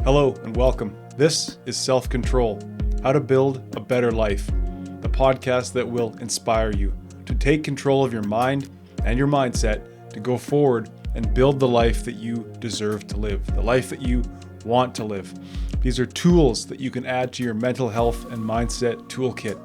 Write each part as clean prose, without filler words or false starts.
Hello and welcome. This is Self-Control, How to Build a Better Life, the podcast that will inspire you to take control of your mind and your mindset to go forward and build the life that you deserve to live, the life that you want to live. These are tools that you can add to your mental health and mindset toolkit.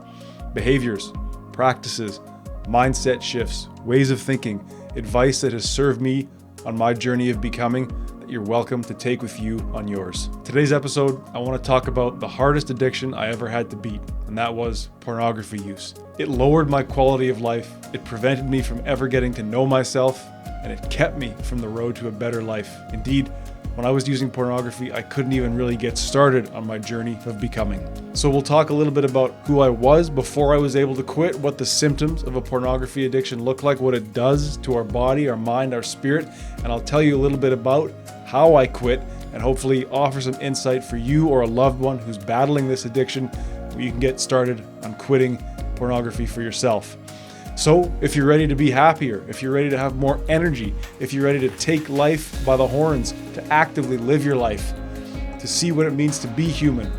Behaviors, practices, mindset shifts, ways of thinking, advice that has served me on my journey of becoming that you're welcome to take with you on yours. Today's episode, I want to talk about the hardest addiction I ever had to beat, and that was pornography use. It lowered my quality of life, it prevented me from ever getting to know myself, and it kept me from the road to a better life. Indeed, when I was using pornography, I couldn't even really get started on my journey of becoming. So we'll talk a little bit about who I was before I was able to quit, what the symptoms of a pornography addiction look like, what it does to our body, our mind, our spirit, and I'll tell you a little bit about how I quit and hopefully offer some insight for you or a loved one who's battling this addiction where you can get started on quitting pornography for yourself. So if you're ready to be happier, if you're ready to have more energy, if you're ready to take life by the horns, to actively live your life, to see what it means to be human,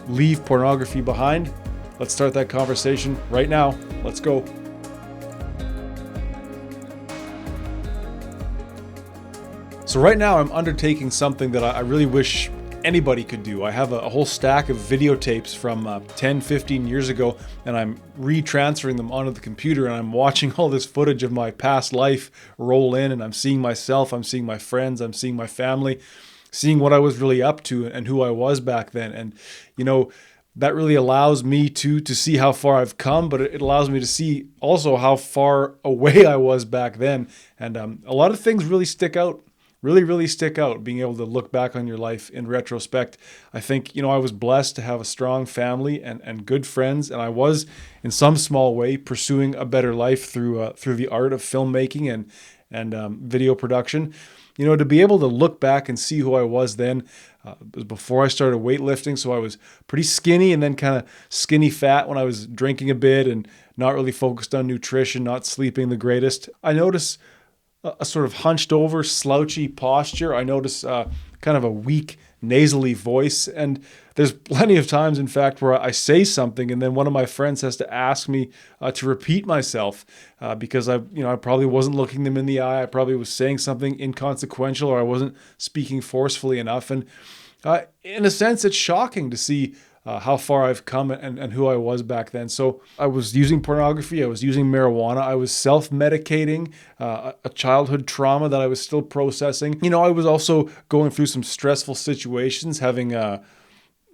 leave pornography behind, let's start that conversation right now. Let's go. So right now I'm undertaking something that I really wish anybody could do. I have a whole stack of videotapes from 10, 15 years ago, and I'm retransferring them onto the computer, and I'm watching all this footage of my past life roll in, and I'm seeing myself, I'm seeing my friends, I'm seeing my family, seeing what I was really up to and who I was back then. And, you know, that really allows me to see how far I've come, but it allows me to see also how far away I was back then. And a lot of things really stick out. Really stick out, being able to look back on your life in retrospect. I think, I was blessed to have a strong family and good friends, and I was, in some small way, pursuing a better life through the art of filmmaking and video production. To be able to look back and see who I was then, it was before I started weightlifting, so I was pretty skinny and then kind of skinny fat when I was drinking a bit and not really focused on nutrition, not sleeping the greatest. I noticed a sort of hunched over, slouchy posture. I notice kind of a weak, nasally voice. And there's plenty of times, in fact, where I say something and then one of my friends has to ask me to repeat myself because I probably wasn't looking them in the eye. I probably was saying something inconsequential, or I wasn't speaking forcefully enough. And in a sense, it's shocking to see how far I've come and who I was back then. So I was using pornography, I was using marijuana, I was self-medicating a childhood trauma that I was still processing. I was also going through some stressful situations, having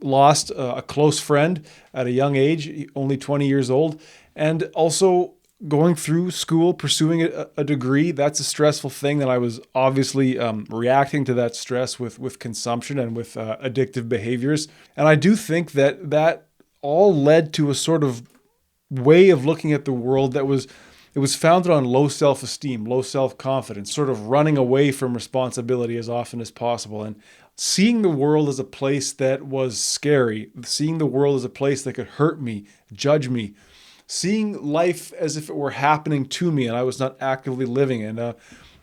lost a close friend at a young age, only 20 years old, and also going through school, pursuing a degree. That's a stressful thing that I was obviously reacting to that stress with consumption and with addictive behaviors. And I do think that all led to a sort of way of looking at the world it was founded on low self-esteem, low self-confidence, sort of running away from responsibility as often as possible, and seeing the world as a place that was scary, seeing the world as a place that could hurt me, judge me, seeing life as if it were happening to me and I was not actively living. And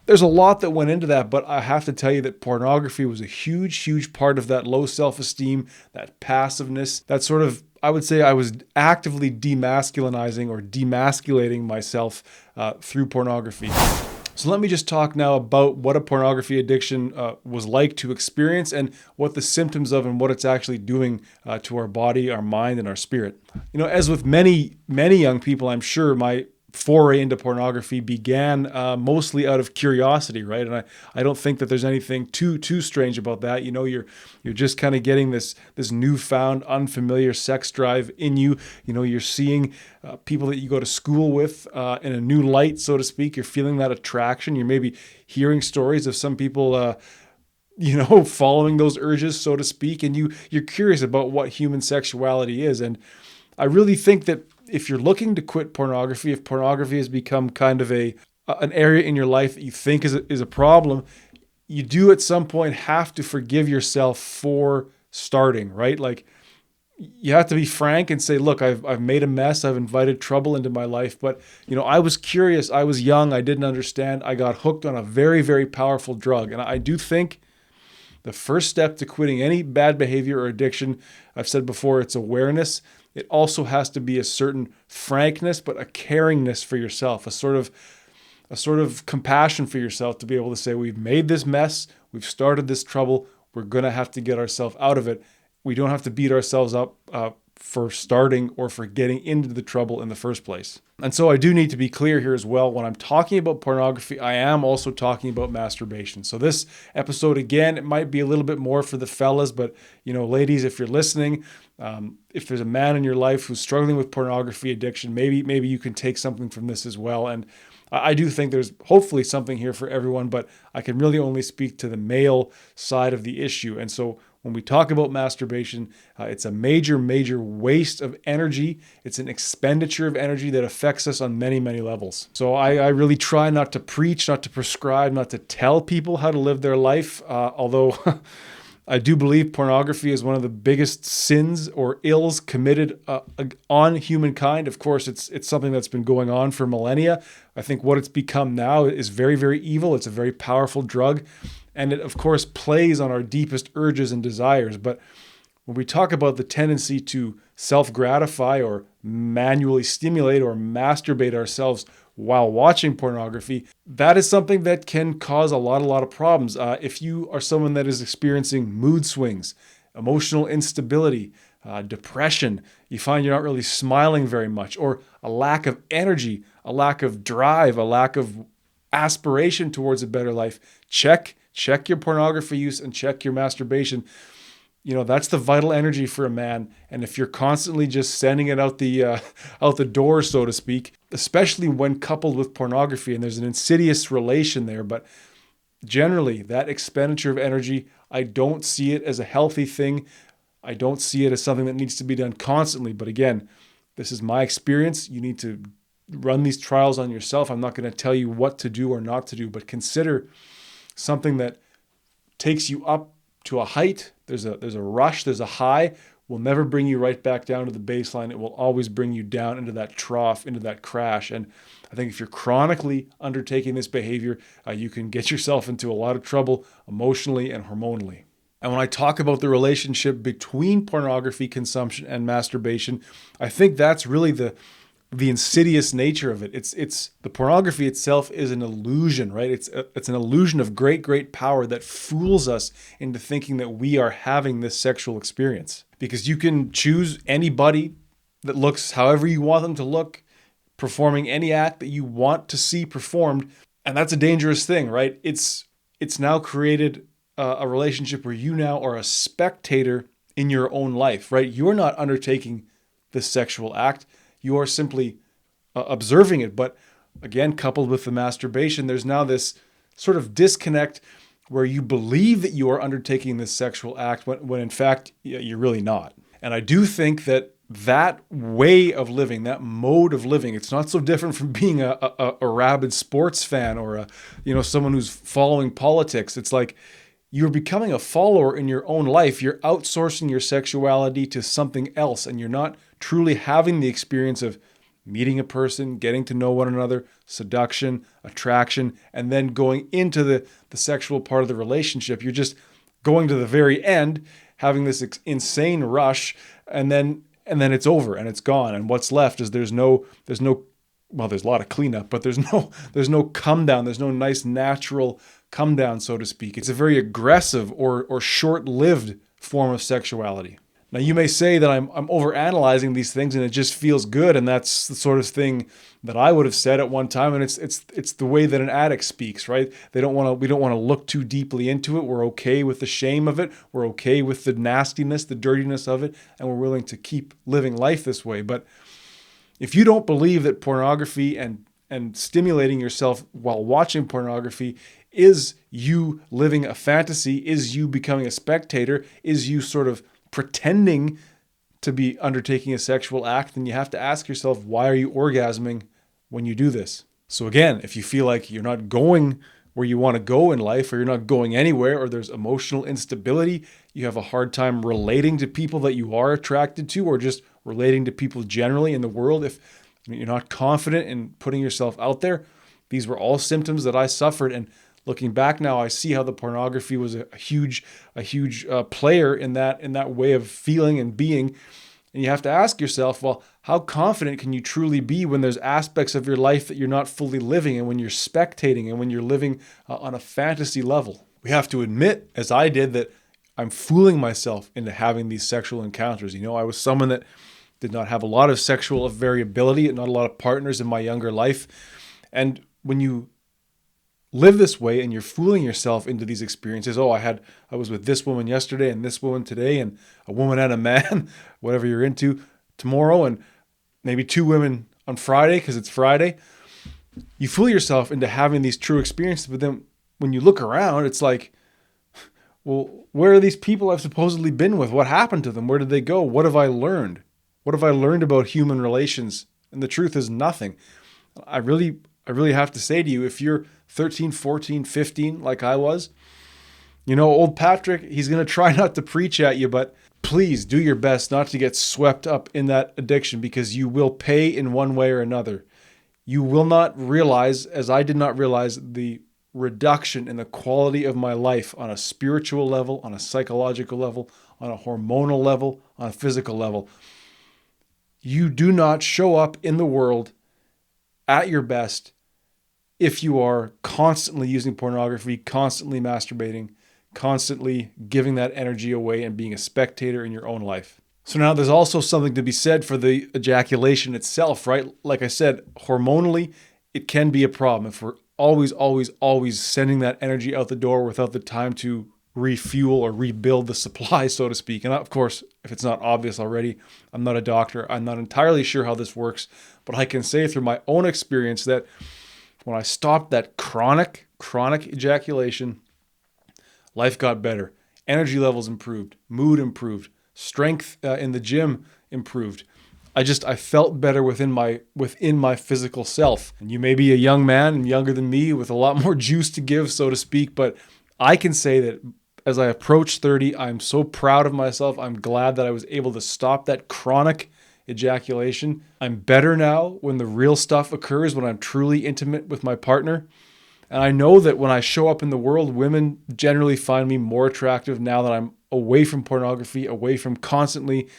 there's a lot that went into that, but I have to tell you that pornography was a huge part of that low self-esteem, that passiveness, that sort of, I would say I was actively demasculinizing or demasculating myself through pornography. So let me just talk now about what a pornography addiction was like to experience and what the symptoms of and what it's actually doing to our body, our mind, and our spirit. As with many young people, I'm sure my foray into pornography began mostly out of curiosity, right? And I don't think that there's anything too strange about that. You're just kind of getting this newfound unfamiliar sex drive in you. You're seeing people that you go to school with in a new light, so to speak. You're feeling that attraction. You're maybe hearing stories of some people following those urges, so to speak, and you're curious about what human sexuality is. And I really think that if you're looking to quit pornography, if pornography has become kind of an area in your life that you think is a problem, you do at some point have to forgive yourself for starting, right? Like, you have to be frank and say, look, I've made a mess. I've invited trouble into my life. But, I was curious. I was young. I didn't understand. I got hooked on a very, very powerful drug. And I do think The first step to quitting any bad behavior or addiction, I've said before, it's awareness. It also has to be a certain frankness, but a caringness for yourself, a sort of compassion for yourself to be able to say, we've made this mess, we've started this trouble, we're going to have to get ourselves out of it. We don't have to beat ourselves up for starting or for getting into the trouble in the first place. And so I do need to be clear here as well. When I'm talking about pornography, I am also talking about masturbation. So this episode, again, it might be a little bit more for the fellas, but ladies, if you're listening, if there's a man in your life who's struggling with pornography addiction, maybe you can take something from this as well. And I do think there's hopefully something here for everyone, but I can really only speak to the male side of the issue. And so when we talk about masturbation, it's a major, major waste of energy. It's an expenditure of energy that affects us on many, many levels. So I really try not to preach, not to prescribe, not to tell people how to live their life, although I do believe pornography is one of the biggest sins or ills committed on humankind. Of course, it's something that's been going on for millennia. I think what it's become now is very, very evil. It's a very powerful drug. And it, of course, plays on our deepest urges and desires. But when we talk about the tendency to self-gratify or manually stimulate or masturbate ourselves while watching pornography, that is something that can cause a lot of problems. If you are someone that is experiencing mood swings, emotional instability, depression, you find you're not really smiling very much, or a lack of energy, a lack of drive, a lack of aspiration towards a better life, check your pornography use and check your masturbation. That's the vital energy for a man. And if you're constantly just sending it out the door, so to speak, especially when coupled with pornography, and there's an insidious relation there, but generally that expenditure of energy, I don't see it as a healthy thing. I don't see it as something that needs to be done constantly. But again, this is my experience. You need to run these trials on yourself. I'm not going to tell you what to do or not to do, but consider something that takes you up to a height. There's a rush, there's a high, will never bring you right back down to the baseline. It will always bring you down into that trough, into that crash. And I think if you're chronically undertaking this behavior, you can get yourself into a lot of trouble emotionally and hormonally. And when I talk about the relationship between pornography consumption and masturbation, I think that's really the insidious nature of it. It's the pornography itself is an illusion, right? It's an illusion of great power that fools us into thinking that we are having this sexual experience. Because you can choose anybody that looks however you want them to look, performing any act that you want to see performed, and that's a dangerous thing, right? It's now created a relationship where you now are a spectator in your own life, right? You're not undertaking this sexual act. You are simply observing it. But again, coupled with the masturbation, there's now this sort of disconnect where you believe that you are undertaking this sexual act when in fact, you're really not. And I do think that way of living, that mode of living, it's not so different from being a rabid sports fan or someone who's following politics. It's like you're becoming a follower in your own life. You're outsourcing your sexuality to something else, and you're not truly having the experience of meeting a person, getting to know one another, seduction, attraction, and then going into the sexual part of the relationship. You're just going to the very end, having this insane rush, and then it's over and it's gone. And what's left is there's no well, there's a lot of cleanup, but there's no come down. There's no nice natural come down, so to speak. It's a very aggressive or short-lived form of sexuality. Now, you may say that I'm overanalyzing these things and it just feels good, and that's the sort of thing that I would have said at one time, and it's the way that an addict speaks, right? We don't want to look too deeply into it. We're okay with the shame of it. We're okay with the nastiness, the dirtiness of it, and we're willing to keep living life this way. But if you don't believe that pornography and stimulating yourself while watching pornography is you living a fantasy, is you becoming a spectator, is you sort of pretending to be undertaking a sexual act, then you have to ask yourself, why are you orgasming when you do this? So again, if you feel like you're not going where you want to go in life, or you're not going anywhere, or there's emotional instability, you have a hard time relating to people that you are attracted to, or just relating to people generally in the world, if you're not confident in putting yourself out there, these were all symptoms that I suffered. And Looking back now, I see how the pornography was a huge player in that way of feeling and being. And you have to ask yourself, well, how confident can you truly be when there's aspects of your life that you're not fully living, and when you're spectating, and when you're living on a fantasy level? We have to admit, as I did, that I'm fooling myself into having these sexual encounters. I was someone that did not have a lot of sexual variability and not a lot of partners in my younger life. And when you live this way and you're fooling yourself into these experiences, I was with this woman yesterday and this woman today and a woman and a man, whatever you're into, tomorrow, and maybe 2 women on Friday because it's Friday. You fool yourself into having these true experiences, but then when you look around, it's like, well, where are these people I've supposedly been with? What happened to them? Where did they go? What have I learned? What have I learned about human relations? And the truth is nothing. I really have to say to you, if you're 13, 14, 15, like I was, old Patrick, he's going to try not to preach at you, but please do your best not to get swept up in that addiction, because you will pay in one way or another. You will not realize, as I did not realize, the reduction in the quality of my life on a spiritual level, on a psychological level, on a hormonal level, on a physical level. You do not show up in the world at your best if you are constantly using pornography, constantly masturbating, constantly giving that energy away and being a spectator in your own life. So now there's also something to be said for the ejaculation itself, right? Like I said, hormonally, it can be a problem if we're always sending that energy out the door without the time to refuel or rebuild the supply, so to speak. And of course, if it's not obvious already, I'm not a doctor. I'm not entirely sure how this works, but I can say through my own experience that when I stopped that chronic ejaculation, life got better. Energy levels improved, mood improved, strength in the gym improved. I felt better within my physical self. And you may be a young man and younger than me with a lot more juice to give, so to speak, but I can say that as I approach 30, I'm so proud of myself. I'm glad that I was able to stop that chronic ejaculation. I'm better now when the real stuff occurs, when I'm truly intimate with my partner. And I know that when I show up in the world, women generally find me more attractive now that I'm away from pornography, away from constantly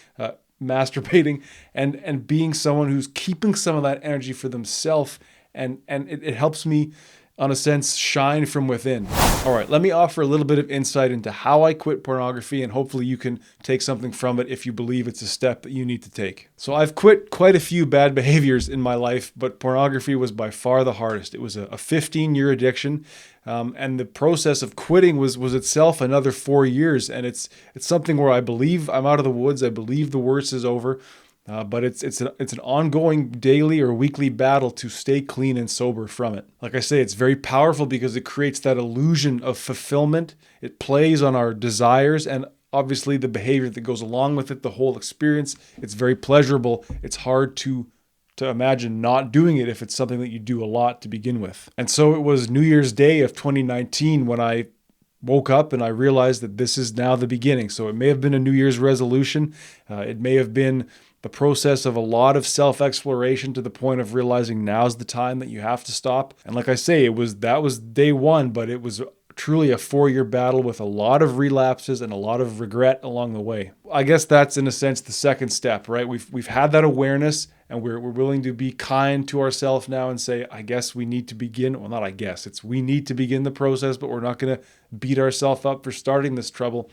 masturbating, and being someone who's keeping some of that energy for themselves. And it helps me, on a sense, shine from within. All right, let me offer a little bit of insight into how I quit pornography, and hopefully you can take something from it if you believe it's a step that you need to take. So I've quit quite a few bad behaviors in my life, but pornography was by far the hardest. It was a 15-year addiction, and the process of quitting was itself another 4 years, and it's something where I believe I'm out of the woods. I believe the worst is over. But it's an ongoing daily or weekly battle to stay clean and sober from it. Like I say, it's very powerful because it creates that illusion of fulfillment. It plays on our desires and obviously the behavior that goes along with it, the whole experience. It's very pleasurable. It's hard to imagine not doing it if it's something that you do a lot to begin with. And so it was New Year's Day of 2019 when I woke up and I realized that this is now the beginning. So it may have been a New Year's resolution. It may have been the process of a lot of self-exploration to the point of realizing now's the time that you have to stop. And like I say, that was day one, but it was truly a 4-year battle with a lot of relapses and a lot of regret along the way. I guess that's in a sense the second step, right? We've had that awareness and we're willing to be kind to ourselves now and say, I guess we need to begin. Well, not I guess, it's we need to begin the process, but we're not going to beat ourselves up for starting this trouble.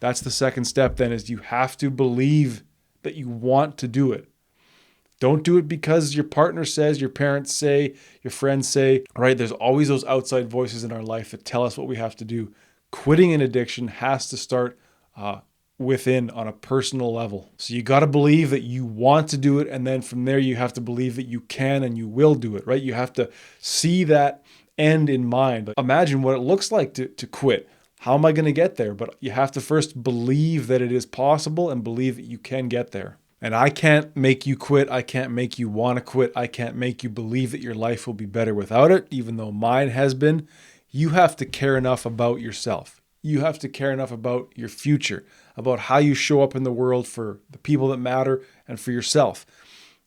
That's the second step then, is you have to believe that you want to do it. Don't do it because your partner says, your parents say, your friends say, right? There's always those outside voices in our life that tell us what we have to do. Quitting an addiction has to start within on a personal level. So you got to believe that you want to do it. And then from there, you have to believe that you can and you will do it, right? You have to see that end in mind. Imagine what it looks like to quit. How am I going to get there? But you have to first believe that it is possible and believe that you can get there. And I can't make you quit. I can't make you want to quit. I can't make you believe that your life will be better without it, even though mine has been. You have to care enough about yourself. You have to care enough about your future, about how you show up in the world for the people that matter and for yourself.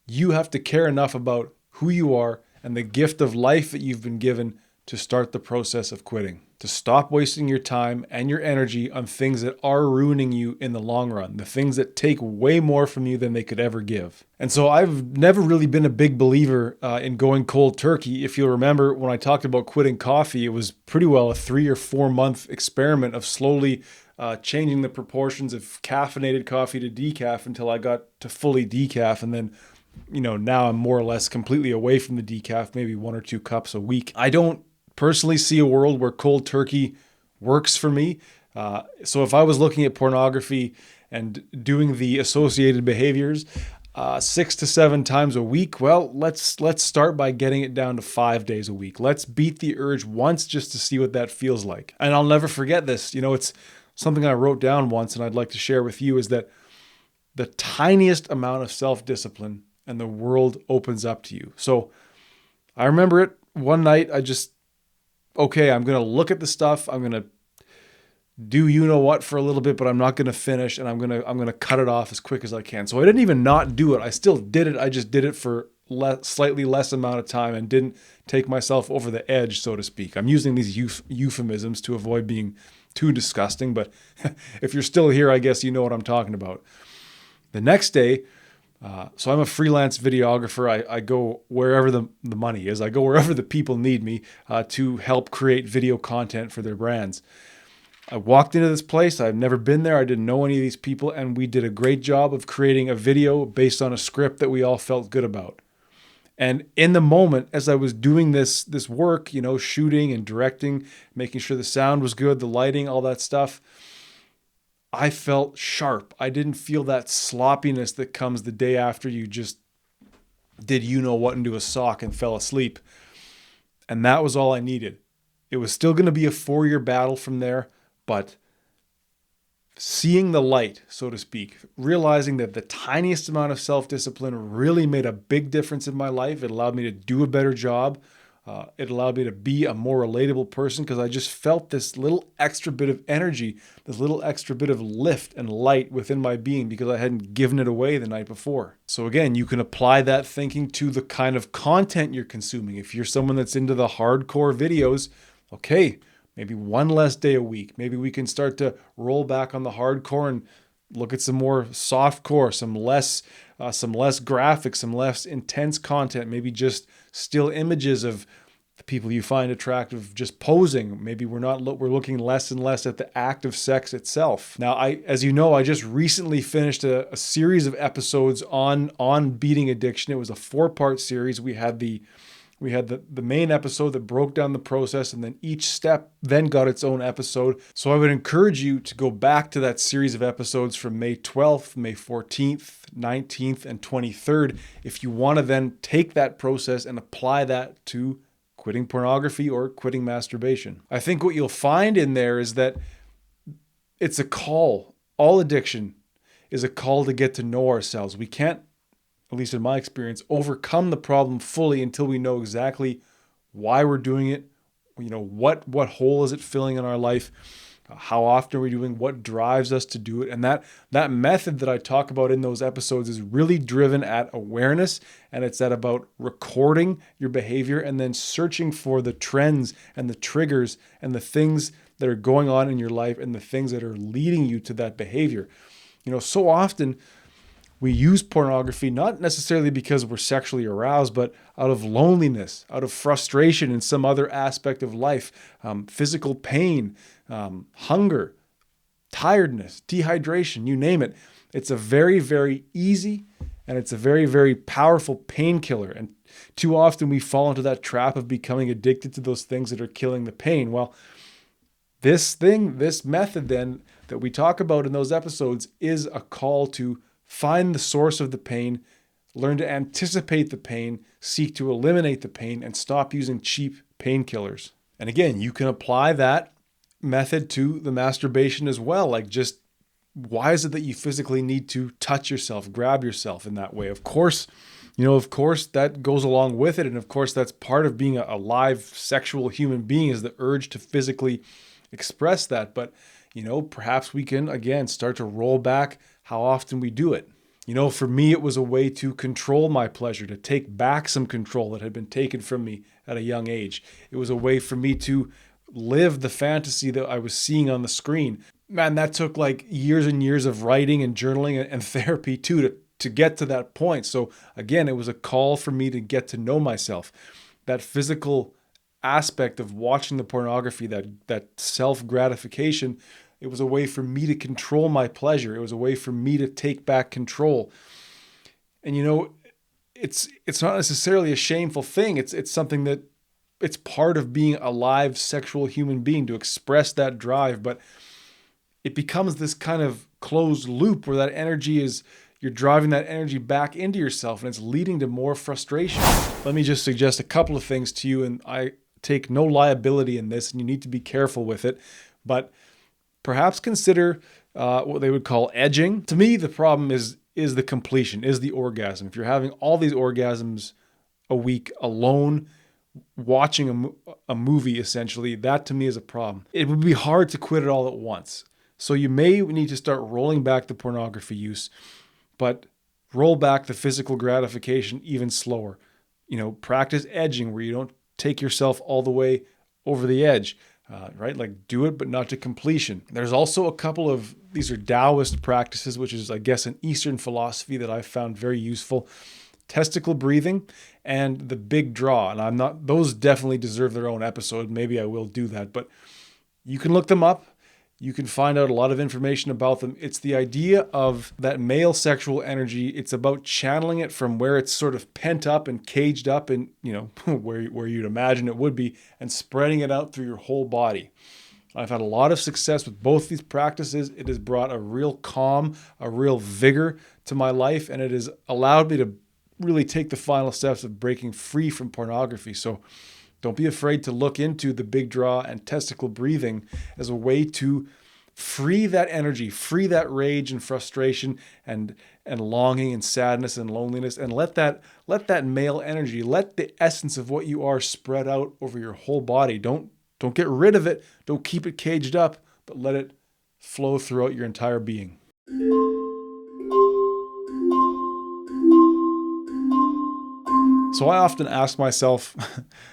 You have to care enough about who you are and the gift of life that you've been given to start the process of quitting, to stop wasting your time and your energy on things that are ruining you in the long run, the things that take way more from you than they could ever give. And so I've never really been a big believer in going cold turkey. If you'll remember, when I talked about quitting coffee, it was pretty well a 3 or 4 month experiment of slowly changing the proportions of caffeinated coffee to decaf until I got to fully decaf. And then, now I'm more or less completely away from the decaf, maybe 1 or 2 cups a week. I don't personally see a world where cold turkey works for me. So if I was looking at pornography and doing the associated behaviors 6 to 7 times a week, well, let's start by getting it down to 5 days a week. Let's beat the urge once just to see what that feels like. And I'll never forget this. It's something I wrote down once and I'd like to share with you, is that the tiniest amount of self-discipline and the world opens up to you. So I remember it one night. I'm going to look at the stuff. I'm going to do what for a little bit, but I'm not going to finish, and I'm going to cut it off as quick as I can. So I didn't even not do it. I still did it. I just did it for slightly less amount of time and didn't take myself over the edge, so to speak. I'm using these euphemisms to avoid being too disgusting, but if you're still here, I guess you know what I'm talking about. The next day, so I'm a freelance videographer. I go wherever the money is. I go wherever the people need me to help create video content for their brands. I walked into this place. I've never been there. I didn't know any of these people. And we did a great job of creating a video based on a script that we all felt good about. And in the moment, as I was doing this work, shooting and directing, making sure the sound was good, the lighting, all that stuff, I felt sharp. I didn't feel that sloppiness that comes the day after you just did what into a sock and fell asleep. And that was all I needed. It was still going to be a 4-year battle from there, but seeing the light, so to speak, realizing that the tiniest amount of self-discipline really made a big difference in my life. It allowed me to do a better job. It allowed me to be a more relatable person because I just felt this little extra bit of energy, this little extra bit of lift and light within my being because I hadn't given it away the night before. So again, you can apply that thinking to the kind of content you're consuming. If you're someone that's into the hardcore videos, okay, maybe 1 less day a week. Maybe we can start to roll back on the hardcore and look at some more softcore, some less graphics, some less intense content, maybe just still images of the people you find attractive just posing. Maybe we're looking less and less at the act of sex itself. Now, as you know, I just recently finished a series of episodes on beating addiction. It was a 4-part series. We had the main episode that broke down the process, and then each step then got its own episode. So I would encourage you to go back to that series of episodes from May 12th, May 14th, 19th, and 23rd if you want to then take that process and apply that to quitting pornography or quitting masturbation. I think what you'll find in there is that it's a call. All addiction is a call to get to know ourselves. We can't, at least in my experience, overcome the problem fully until we know exactly why we're doing it. What hole is it filling in our life? How often are we doing? What drives us to do it? And that method that I talk about in those episodes is really driven at awareness, and it's about recording your behavior and then searching for the trends and the triggers and the things that are going on in your life and the things that are leading you to that behavior. So often we use pornography not necessarily because we're sexually aroused, but out of loneliness, out of frustration in some other aspect of life, physical pain, hunger, tiredness, dehydration, you name it. It's a very, very easy and it's a very, very powerful painkiller. And too often we fall into that trap of becoming addicted to those things that are killing the pain. Well, this method then that we talk about in those episodes is a call to find the source of the pain, learn to anticipate the pain, seek to eliminate the pain, and stop using cheap painkillers. And again, you can apply that method to the masturbation as well. Like, just why is it that you physically need to touch yourself, grab yourself in that way? Of course, that goes along with it. And of course, that's part of being a live sexual human being, is the urge to physically express that. But, perhaps we can, again, start to roll back how often we do it. For me, it was a way to control my pleasure, to take back some control that had been taken from me at a young age. It was a way for me to live the fantasy that I was seeing on the screen. Man, that took like years and years of writing and journaling and therapy too to get to that point. So again, it was a call for me to get to know myself. That physical aspect of watching the pornography, that self-gratification, it was a way for me to control my pleasure. It was a way for me to take back control. And it's not necessarily a shameful thing. It's something that it's part of being a live sexual human being to express that drive, but it becomes this kind of closed loop where that energy is, you're driving that energy back into yourself and it's leading to more frustration. Let me just suggest a couple of things to you, and I take no liability in this and you need to be careful with it, but perhaps consider what they would call edging. To me, the problem is the completion, is the orgasm. If you're having all these orgasms a week alone, watching a movie, essentially, that to me is a problem. It would be hard to quit it all at once. So you may need to start rolling back the pornography use, but roll back the physical gratification even slower. Practice edging where you don't take yourself all the way over the edge, right? Like do it, but not to completion. There's also a couple of, these are Taoist practices, which is, I guess, an Eastern philosophy that I've found very useful. Testicle breathing and the big draw. And those definitely deserve their own episode. Maybe I will do that, but you can look them up. You can find out a lot of information about them. It's the idea of that male sexual energy. It's about channeling it from where it's sort of pent up and caged up and, where you'd imagine it would be, and spreading it out through your whole body. I've had a lot of success with both these practices. It has brought a real calm, a real vigor to my life, and it has allowed me to really take the final steps of breaking free from pornography. So don't be afraid to look into the big draw and testicle breathing as a way to free that energy, free that rage and frustration and longing and sadness and loneliness, and let that male energy, let the essence of what you are spread out over your whole body. Don't get rid of it. Don't keep it caged up, but let it flow throughout your entire being. So I often ask myself,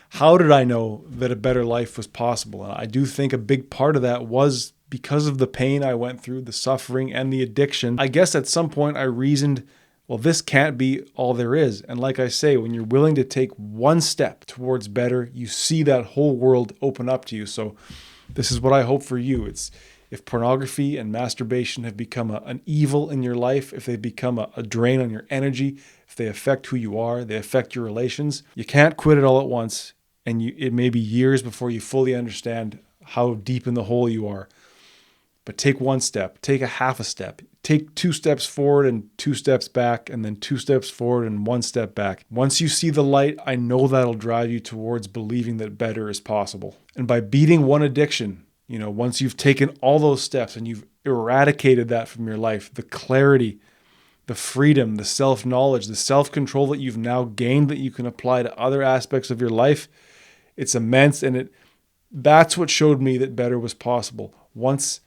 how did I know that a better life was possible? And I do think a big part of that was because of the pain I went through, the suffering and the addiction. I guess at some point I reasoned, well, this can't be all there is. And like I say, when you're willing to take one step towards better, you see that whole world open up to you. So this is what I hope for you. It's if pornography and masturbation have become an evil in your life, if they become a drain on your energy, if they affect who you are, they affect your relations, you can't quit it all at once. And it may be years before you fully understand how deep in the hole you are. But take one step, take a half a step, take 2 steps forward and 2 steps back, and then 2 steps forward and 1 step back. Once you see the light, I know that'll drive you towards believing that better is possible. And by beating one addiction, once you've taken all those steps and you've eradicated that from your life, the clarity, the freedom, the self-knowledge, the self-control that you've now gained that you can apply to other aspects of your life, it's immense. And that's what showed me that better was possible. Once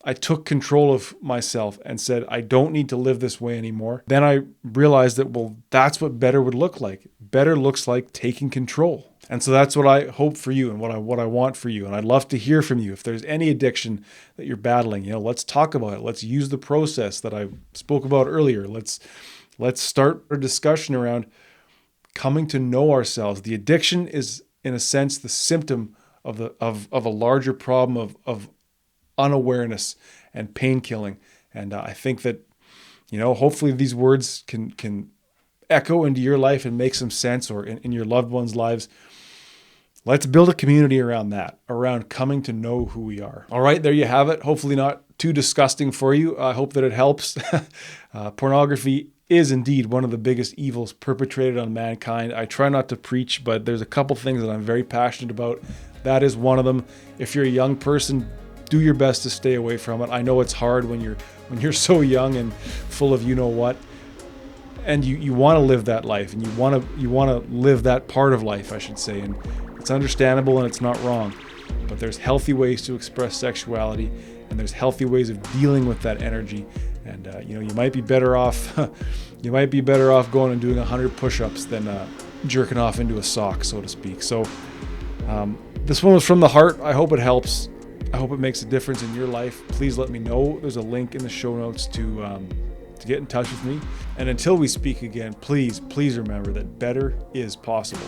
I took control of myself and said, I don't need to live this way anymore, then I realized that, well, that's what better would look like. Better looks like taking control. And so that's what I hope for you and what I want for you. And I'd love to hear from you. If there's any addiction that you're battling, let's talk about it. Let's use the process that I spoke about earlier. Let's start a discussion around coming to know ourselves. The addiction is, in a sense, the symptom of a larger problem of unawareness and pain killing. And I think that, hopefully these words can echo into your life and make some sense, or in your loved ones' lives. Let's build a community around that, around coming to know who we are. All right, there you have it. Hopefully not too disgusting for you. I hope that it helps. Pornography is indeed one of the biggest evils perpetrated on mankind. I try not to preach, but there's a couple things that I'm very passionate about. That is one of them. If you're a young person, do your best to stay away from it. I know it's hard when you're so young and full of what, and you want to live that life, and you want to live that part of life, I should say. And it's understandable and it's not wrong, but there's healthy ways to express sexuality, and there's healthy ways of dealing with that energy. And you might be better off you might be better off going and doing 100 push-ups than jerking off into a sock, so to speak. So this one was from the heart. I hope it helps. I hope it makes a difference in your life. Please let me know. There's a link in the show notes to get in touch with me. And until we speak again, please remember that better is possible.